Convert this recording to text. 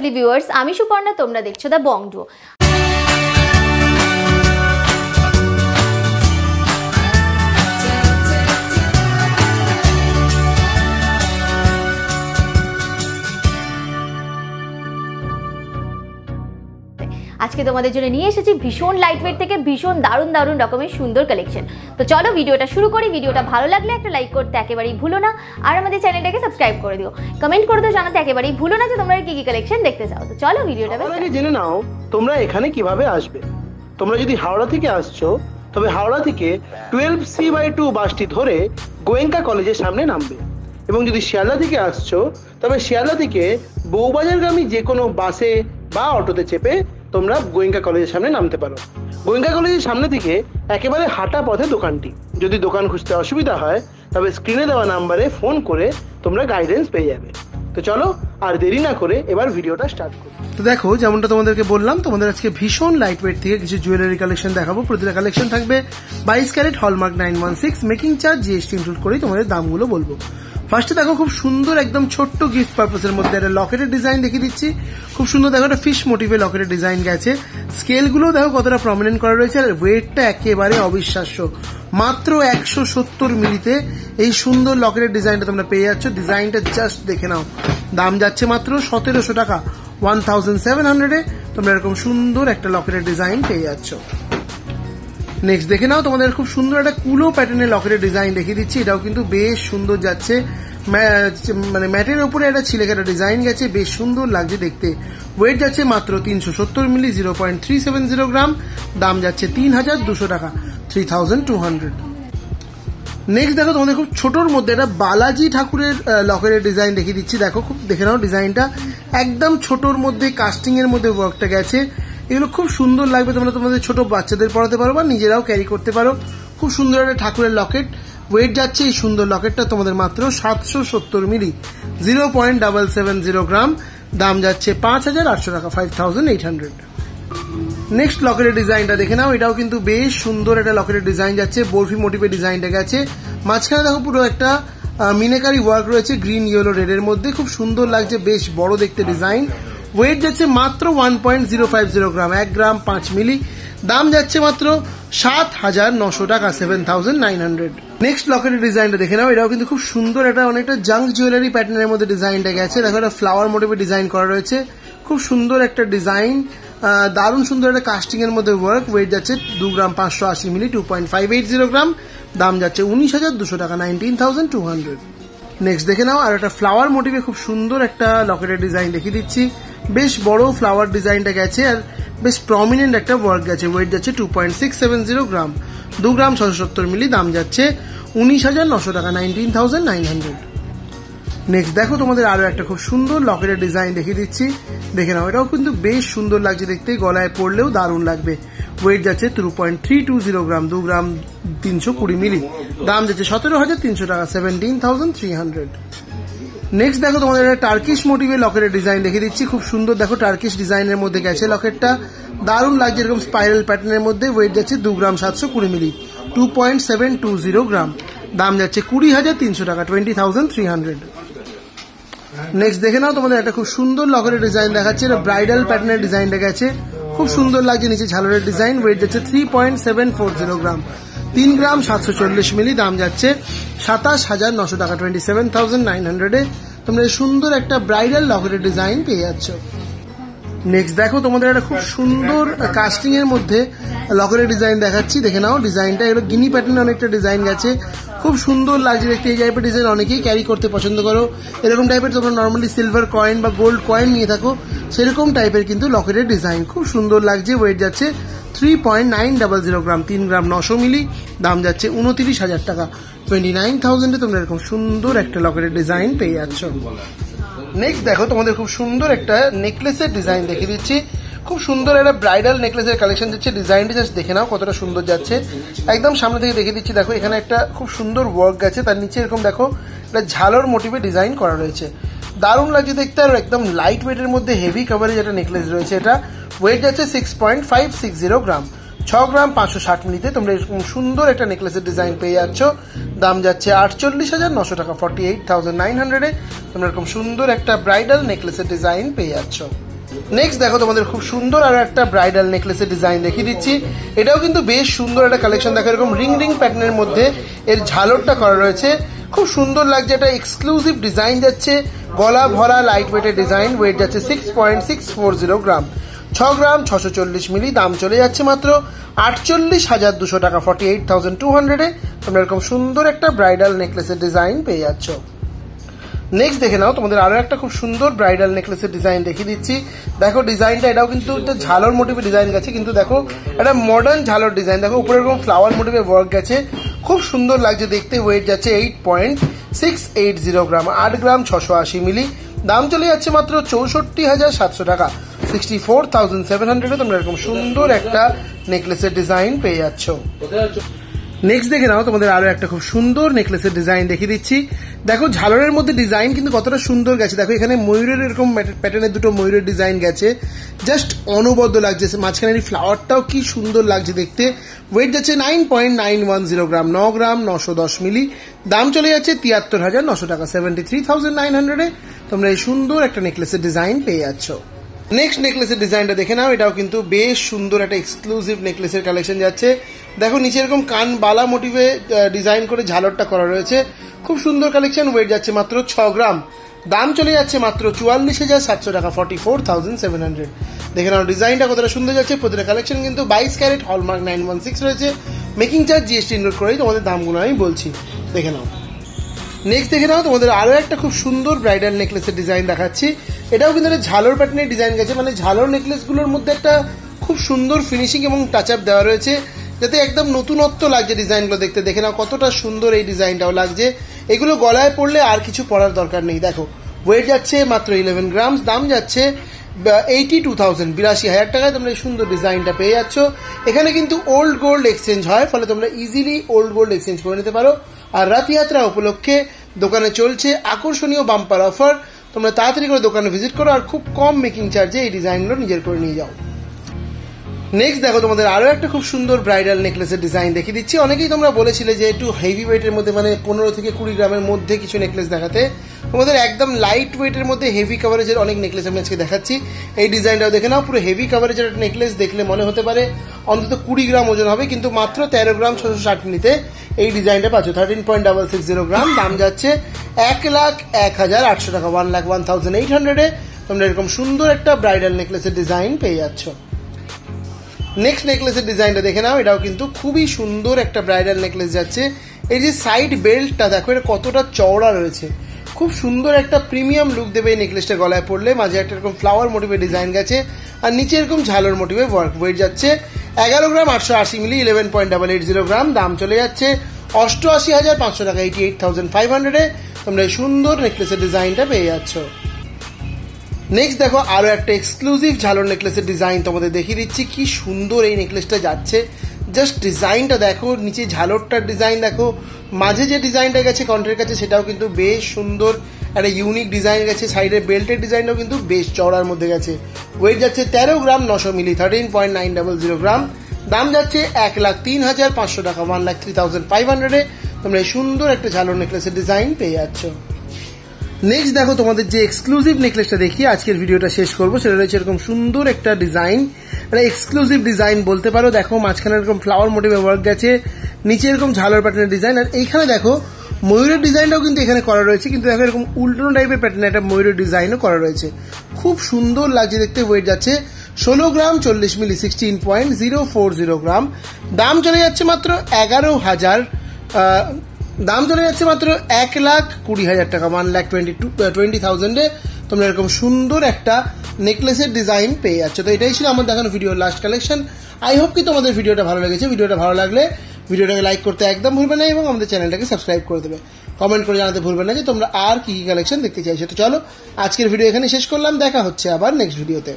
Lovely viewers, আমি সুপর্ণা, তোমরা দেখছো দ্য বং ডুও। আজকে তোমাদের জন্য নিয়ে এসেছি ভীষণ লাইটওয়েট থেকে ভীষণ দারুণ দারুণ রকমের সুন্দর কালেকশন। তো চলো ভিডিওটা শুরু করি। ভিডিওটা ভালো লাগলে একটা লাইক করতে একেবারেই ভুলো না, আর আমাদের চ্যানেলটাকে সাবস্ক্রাইব করে দিও। কমেন্ট করে তো জানাতে একেবারেই ভুলো না যে তোমরা কি কি কালেকশন দেখতে চাও। তো চলো ভিডিওটা জেনে নাও তোমরা এখানে কিভাবে আসবে। তোমরা যদি হাওড়া থেকে আসছো তবে হাওড়া থেকে 12C/2 বাসটি ধরে গোয়েঙ্কা কলেজের সামনে নামবে, এবং যদি শিয়ালদা থেকে আসছো তবে শিয়ালদা থেকে বউবাজারগামী যে কোনো বাসে বা অটোতে চেপে তোমরা গোয়েঙ্কা কলেজের সামনে নামতে পারো। গোয়েঙ্কা কলেজের সামনে থেকে একেবারে হাঁটা পথে দোকানটি। যদি দোকান খুঁজতে অসুবিধা হয় তবে স্ক্রিনে দেওয়া নাম্বারে ফোন করে তোমরা গাইডেন্স পেয়ে যাবে। তো চলো আর দেরি না করে এবার ভিডিওটা স্টার্ট করি। তো দেখো, যেমনটা তোমাদেরকে বললাম, তোমাদের আজকে ভীষণ লাইট ওয়েট থেকে কিছু জুয়েলারি কালেকশন দেখাবো। প্রতিটা কালেকশন থাকবে 22 carat hallmark 916, making charge GST include করেই তোমাদের দামগুলো বলবো। ফার্স্টে দেখো, খুব সুন্দর একদম ছোট্ট গিফট পারপাসের মধ্যে একটা লকেটের ডিজাইন দেখিয়ে দিচ্ছি। খুব সুন্দর দেখো, একটা ফিশ মোটিভে লকেটের ডিজাইন গেছে। স্কেলগুলো দেখো কতটা প্রমিনেন্ট করা রয়েছে, আর ওয়েটটা একেবারে অবিশ্বাস্য। মাত্র 170 মিলিতে এই সুন্দর লকেটের ডিজাইনটা তোমরা পেয়ে যাচ্ছ। ডিজাইনটা জাস্ট দেখে নাও। দাম যাচ্ছে মাত্র 1700 টাকা, 1700-এ তোমরা এরকম সুন্দর একটা লকেটের ডিজাইন পেয়ে যাচ্ছ। নেক্সট দেখে নাও, তোমাদের খুব সুন্দর একটা কুলো প্যাটার্নের লকেটের ডিজাইন দেখিয়ে দিচ্ছি। এটাও কিন্তু বেশ সুন্দর যাচ্ছে, মানে ম্যাটের উপরে একটা ছিলেকাটা ডিজাইন গেছে, বেশ সুন্দর লাগছে দেখতে। ওয়েট যাচ্ছে মাত্র 370 মিলি, 0.370 গ্রাম। দাম যাচ্ছে 3200 টাকা, 3200। নেক্সট দেখো, তোমাদের খুব ছোটোর মধ্যে একটা বালাজি ঠাকুরের লকেটের ডিজাইন দেখিয়ে দিচ্ছি। দেখো, খুব দেখে নাও ডিজাইনটা, একদম ছোটোর মধ্যে কাস্টিং এর মধ্যে ওয়ার্কটা গেছে। এগুলো খুব সুন্দর লাগবে, তোমরা তোমাদের ছোট বাচ্চাদের পরাতে পারো বা নিজেরাও ক্যারি করতে পারো। খুব সুন্দর একটা ঠাকুরের লকেট। ওয়েট যাচ্ছে এই সুন্দর লকেটটা তোমাদের মাত্র 770 মিলি, 0.770 গ্রাম। দাম যাচ্ছে 5800 টাকা, 5800। নেক্সট লকেটের ডিজাইনটা দেখে নাও। এটাও কিন্তু বেশ সুন্দর একটা লকেটের ডিজাইন যাচ্ছে, বরফি মোটিভের ডিজাইনটা গেছে। মাঝখানে দেখো পুরো একটা মিনাকারি ওয়ার্ক রয়েছে গ্রিন, ইয়েলো, রেড এর মধ্যে। খুব সুন্দর লাগছে, বেশ বড় দেখতে ডিজাইন। ওয়েট যাচ্ছে মাত্র 1.050 গ্রাম, 1 গ্রাম 5 মিলি। দাম যাচ্ছে মাত্র 7900 টাকা, 7900। নেক্সট লকেটের ডিজাইনটা দেখে নাও। এটাও কিন্তু খুব সুন্দর, এটা অনেকটা জাঙ্ক জুয়েলারি প্যাটার্নের মধ্যে ডিজাইনটা গেছে। দেখো, একটা ফ্লাওয়ার মোটিভে ডিজাইন করা রয়েছে। খুব সুন্দর একটা ডিজাইন, দারুণ সুন্দর একটা কাস্টিং এর মধ্যে ওয়ার্ক। ওয়েট যাচ্ছে 2 গ্রাম 580 মিলি, 2.580 গ্রাম। দাম যাচ্ছে 19200 টাকা, 19200। নেক্সট দেখে নাও, আর একটা ফ্লাওয়ার মোটিভে খুব সুন্দর একটা লকেটের ডিজাইন দেখিয়ে দিচ্ছি। বেশ বড় ফ্লাওয়ার ডিজাইনটা গেছে, আর বেশ প্রমিনেন্ট একটা ওয়ার্ক গেছে। ওয়েট যাচ্ছে 2.670 গ্রাম, 2 গ্রাম 670 মিলি। দাম যাচ্ছে 19900 টাকা, 19900। নেক্সট দেখো, তোমাদের আরো একটা খুব সুন্দর লকেটের ডিজাইন দেখিয়ে দিচ্ছি। দেখে নাও, এটাও কিন্তু বেশ সুন্দর লাগছে দেখতে, গলায় পড়লেও দারুণ লাগবে। ওয়েট যাচ্ছে 2.320 গ্রাম, 2 গ্রাম 320 মিলি। দাম যাচ্ছে 17300 টাকা, 17300। নেক্সট দেখো, তোমাদের একটা টার্কিশ মোটিভের লকেটের ডিজাইন দেখিয়ে দিচ্ছি। খুব সুন্দর দেখো, টার্কিশ ডিজাইনের মধ্যে গেছে লকেটটা, দারুণ লাগছে এরকম স্পাইরাল প্যাটার্নের মধ্যে। ওয়েট যাচ্ছে 2 গ্রাম 720 মিলি, 2.720 গ্রাম। দাম যাচ্ছে 20300 টাকা, 20300। নেক্সট দেখে নাও, তোমাদের একটা খুব সুন্দর লকেটের ডিজাইন দেখাচ্ছে। এটা ব্রাইডাল প্যাটার্নের ডিজাইনটা গেছে, খুব সুন্দর লাগছে, নিচে ঝালরের ডিজাইন। ওয়েট যাচ্ছে 3.740 গ্রাম, 3 গ্রাম 740 মিলি। দাম যাচ্ছে 27900 টাকা, 27900-এ তোমরা এই সুন্দর একটা ব্রাইডাল লকেটের ডিজাইন পেয়ে যাচ্ছ। নেক্সট দেখো, তোমাদের একটা খুব সুন্দর কাস্টিং এর মধ্যে লকেটের ডিজাইন দেখাচ্ছি। দেখে নাও ডিজাইনটা, এগুলো গিনি প্যাটার্নে অনেকটা ডিজাইন গেছে। খুব সুন্দর লাগছে দেখতে। এই টাইপের ডিজাইন অনেকেই ক্যারি করতে পছন্দ করো। এরকম টাইপের তোমরা নর্মালি সিলভার কয়েন বা গোল্ড কয়েন নিয়ে থাকো, সেরকম টাইপের কিন্তু লকেটের ডিজাইন খুব সুন্দর লাগছে। ওয়েট যাচ্ছে 3.900 গ্রাম, 3 গ্রাম 900 মিলি। দাম যাচ্ছে 29000 টাকা, 29000-এ তোমরা এরকম সুন্দর একটা লকেটের ডিজাইন পেয়ে যাচ্ছ। নেক্সট দেখো, তোমাদের খুব সুন্দর একটা নেকলেসের ডিজাইন দেখিয়ে দিচ্ছি। খুব সুন্দর একটা ব্রাইডাল নেকলেসের কালেকশন যাচ্ছে। ডিজাইনটি জাস্ট দেখে নাও কতটা সুন্দর যাচ্ছে। একদম সামনে থেকে দেখিয়ে দিচ্ছি। দেখো, এখানে একটা খুব সুন্দর ওয়ার্ক গেছে, তার নিচে এরকম দেখো একটা ঝালর মোটিভে ডিজাইন করা রয়েছে, দারুণ লাগছে দেখতে। আর একদম লাইট ওয়েটের মধ্যে হেভি কাভারেজ একটা নেকলেস রয়েছে। এটা ওয়েট যাচ্ছে 6.560 গ্রাম, 6 গ্রাম 560 মিলিতে তোমরা এরকম সুন্দর একটা নেকলেসের ডিজাইন পেয়ে যাচ্ছ। দাম যাচ্ছে 48,900 টাকা, 48,900-এ তোমরা এরকম সুন্দর একটা ব্রাইডাল নেকলেসের ডিজাইন পেয়ে যাচ্ছ। নেক্সট দেখো তোমাদের খুব সুন্দর আর একটা ব্রাইডাল নেকলেসের ডিজাইন দেখিয়ে দিচ্ছি। এটাও কিন্তু বেশ সুন্দর একটা কালেকশন। দেখো এরকম রিং রিং প্যাটার্নের মধ্যে এর ঝালরটা করা রয়েছে, খুব সুন্দর লাগছে। এটা এক্সক্লুসিভ ডিজাইন যাচ্ছে, গলা ভরা লাইট ওয়েটের ডিজাইন। ওয়েট যাচ্ছে 6.640 গ্রাম, 6 গ্রাম 640 মিলি। দাম চলে যাচ্ছে মাত্র 48,200 টাকা, 48,200-এ তোমরা এরকম সুন্দর একটা ব্রাইডাল নেকলেসের ডিজাইন পেয়ে যাচ্ছ। নেক্সট দেখে নাও তোমাদের আরো একটা খুব সুন্দর ব্রাইডাল নেকলেসের ডিজাইন দেখিয়ে দিচ্ছি। দেখো ডিজাইনটা, এটাও কিন্তু একটা ঝালর মোটিভের ডিজাইন গেছে, কিন্তু দেখো এটা মডার্ন ঝালর ডিজাইন। দেখো উপরে এরকম ফ্লাওয়ার মোটিভের ওয়ার্ক গেছে, খুব সুন্দর লাগছে দেখতে। ওয়েট যাচ্ছে 8.680 গ্রাম, 8 গ্রাম 680 মিলি। দাম চলে যাচ্ছে মাত্র 64,700 টাকা, 64,700-এ তোমরা এরকম সুন্দর একটা নেকলেসের ডিজাইন পেয়ে যাচ্ছ। নেক্সট দেখে নাও তোমাদের আরো একটা খুব সুন্দর নেকলেসের ডিজাইন দেখিয়ে দিচ্ছি। দেখো ঝালরের মধ্যে ডিজাইন কিন্তু কতটা সুন্দর গেছে। দেখো এখানে ময়ূরের এরকম প্যাটার্নের দুটো ময়ূরের ডিজাইন গেছে, জাস্ট অনবদ্য লাগছে। মাঝখানের এই ফ্লাওয়ারটাও কি সুন্দর লাগছে দেখতে। ওয়েট যাচ্ছে 9.910 গ্রাম, 9 গ্রাম 910 মিলি। দাম চলে যাচ্ছে 73,900 টাকা, 73,900-এ তোমরা এই সুন্দর একটা নেকলেসের ডিজাইন পেয়ে যাচ্ছ। নেক্সট নেকলেসের ডিজাইনটা দেখে নাও। এটাও কিন্তু বেশ সুন্দর একটা এক্সক্লুসিভ নেকলেসের কালেকশন যাচ্ছে। দেখো নিচে এরকম কান বালা মোটিভে ডিজাইন করে ঝালরটা করা রয়েছে, খুব সুন্দর কালেকশন। ওয়েট যাচ্ছে মাত্র 6 গ্রাম, দাম চলে যাচ্ছে মাত্র 44,700 টাকা, 44,700। দেখে নাও ডিজাইনটা কতটা সুন্দর যাচ্ছে। প্রতিটা কালেকশন কিন্তু 22 ক্যারেট হলমার্ক 916 রয়েছে। মেকিং চার্জ জিএসটি ইনক্লুড করেই তোমাদের দামগুলো আমি বলছি, দেখে নাও। নেক্সট দেখে নাও তোমাদের আরো একটা খুব সুন্দর ব্রাইডাল নেকলেসের ডিজাইন দেখাচ্ছি। এটাও কিন্তু একটা ঝালর প্যাটার্নের ডিজাইন গেছে, মানে ঝালর নেকলেসগুলোর মধ্যে একটা খুব সুন্দর ফিনিশিং এবং টাচ আপ দেওয়া রয়েছে, যাতে একদম নতুনত্ব লাগছে ডিজাইনগুলো দেখতে। দেখে নাও কতটা সুন্দর এই ডিজাইনটাও লাগছে। এগুলো গলায় পড়লে আর কিছু পরার দরকার নেই। দেখো ওয়েট যাচ্ছে মাত্র 11 গ্রাম, দাম যাচ্ছে 82,000, 82,000 টাকায় তোমরা এই সুন্দর ডিজাইনটা পেয়ে যাচ্ছ। এখানে কিন্তু ওল্ড গোল্ড এক্সচেঞ্জ হয়, ফলে তোমরা ইজিলি ওল্ড গোল্ড এক্সচেঞ্জ করে নিতে পারো। আর রথযাত্রা উপলক্ষে দোকানে চলছে আকর্ষণীয় বাম্পার অফার। তোমরা তাড়াতাড়ি করে দোকানে ভিজিট করো আর খুব কম মেকিং চার্জে এই ডিজাইনগুলো নিজের করে নিয়ে যাও। নেক্সট দেখো তোমাদের আরো একটা খুব সুন্দর ব্রাইডাল নেকলেসের ডিজাইন দেখিয়ে দিচ্ছি। অনেকেই তোমরা বলেছিলে যে একটু হেভি ওয়েটের মধ্যে, মানে 15 থেকে 20 গ্রামের মধ্যে কিছু নেকলেস দেখাতে। তোমাদের একদম লাইট ওয়েটের মধ্যে হেভি কাভারেজের অনেক নেকলেস আমি আজকে দেখাচ্ছি। এই ডিজাইনটাও দেখে নাও, পুরো হেভি কাভারেজের একটা নেকলেস। দেখলে মনে হতে পারে অন্তত 20 গ্রাম ওজন হবে, কিন্তু মাত্র 13 গ্রাম 660 মিলিতে এই ডিজাইনটা পাচ্ছ, 13.660 গ্রাম। দাম যাচ্ছে 1,01,800 টাকা, 1,01,800-এ তোমরা এরকম সুন্দর একটা ব্রাইডাল নেকলেসের ডিজাইন পেয়ে যাচ্ছ। নেক্সট নেকলেসের ডিজাইনটা দেখে নাও। এটাও কিন্তু খুবই সুন্দর একটা ব্রাইডাল নেকলেস যাচ্ছে। এই যে সাইড বেল্টটা দেখো, এটা কতটা চওড়া রয়েছে, খুব সুন্দর একটা প্রিমিয়াম লুক দেবে এই নেকলেসটা গলায় পড়লে। মাঝে একটা এরকম ফ্লাওয়ার মোটিভের ডিজাইন গেছে, আর নিচে এরকম ঝালর মোটিভের ওয়ার্ক। ওয়েট যাচ্ছে 11 গ্রাম 880 মিলি, 11.880 গ্রাম। দাম চলে যাচ্ছে 88,500 টাকা, 88,500-এ তোমরা এই সুন্দর নেকলেসের ডিজাইনটা পেয়ে যাচ্ছ। নেক্সট দেখো আরো একটা এক্সক্লুসিভ ঝালর নেকলেসের ডিজাইন তোমাদের দেখিয়ে দিচ্ছি। কি সুন্দর এই নেকলেসটা যাচ্ছে, জাস্ট ডিজাইনটা দেখো। নিচে ঝালরটার ডিজাইন দেখো, মাঝে যে ডিজাইনটা গেছে কন্টের কাছে সেটাও কিন্তু বেশ সুন্দর একটা ইউনিক ডিজাইন গেছে। সাইডের বেল্টের ডিজাইনটাও কিন্তু বেশ চওড়ার মধ্যে গেছে। ওয়েট যাচ্ছে 13 গ্রাম 900 মিলি, 13.900 গ্রাম। দাম যাচ্ছে 1,03,500 টাকা, 1,03,500-এ তোমরা এই সুন্দর একটা ঝালর নেকলেসের ডিজাইন পেয়ে যাচ্ছ। নেক্সট দেখো তোমাদের যে এক্সক্লুসিভ নেকলেসটা দেখিয়ে আজকের ভিডিওটা শেষ করবো, সেটা রয়েছে এরকম সুন্দর একটা ডিজাইন, মানে এক্সক্লুসিভ ডিজাইন বলতে পারো। দেখো মাঝখানে এরকম ফ্লাওয়ার মোটিভে ওয়ার্ক গেছে, নিচে এরকম ঝালর প্যাটার্নের ডিজাইন, আর এইখানে দেখো ময়ূরের ডিজাইনটাও কিন্তু এখানে করা রয়েছে, কিন্তু দেখো এরকম উল্টো টাইপের প্যাটার্ন একটা ময়ূরের ডিজাইনও করা রয়েছে, খুব সুন্দর লাগছে দেখতে। ওয়েট যাচ্ছে 16 গ্রাম 40 মিলি, 16.040 গ্রাম। দাম চলে যাচ্ছে মাত্র 11,000, দাম চলে যাচ্ছে মাত্র 1,20,000 টাকা, 1,20,000-এ তোমরা এরকম সুন্দর একটা নেকলেসের ডিজাইন পেয়ে যাচ্ছ। তো এটাই ছিল আমার দেখানো ভিডিওর লাস্ট কালেকশন। আই হোপ কি তোমাদের ভিডিওটা ভালো লেগেছে। ভিডিওটা ভালো লাগলে ভিডিওটাকে লাইক করতে একদম ভুলবে না, এবং আমাদের চ্যানেলটাকে সাবস্ক্রাইব করে দেবে। কমেন্ট করে জানাতে ভুলবে না যে তোমরা আর কি কি কালেকশন দেখতে চাইছো। তো চলো আজকের ভিডিও এখানে শেষ করলাম, দেখা হচ্ছে আবার নেক্সট ভিডিওতে।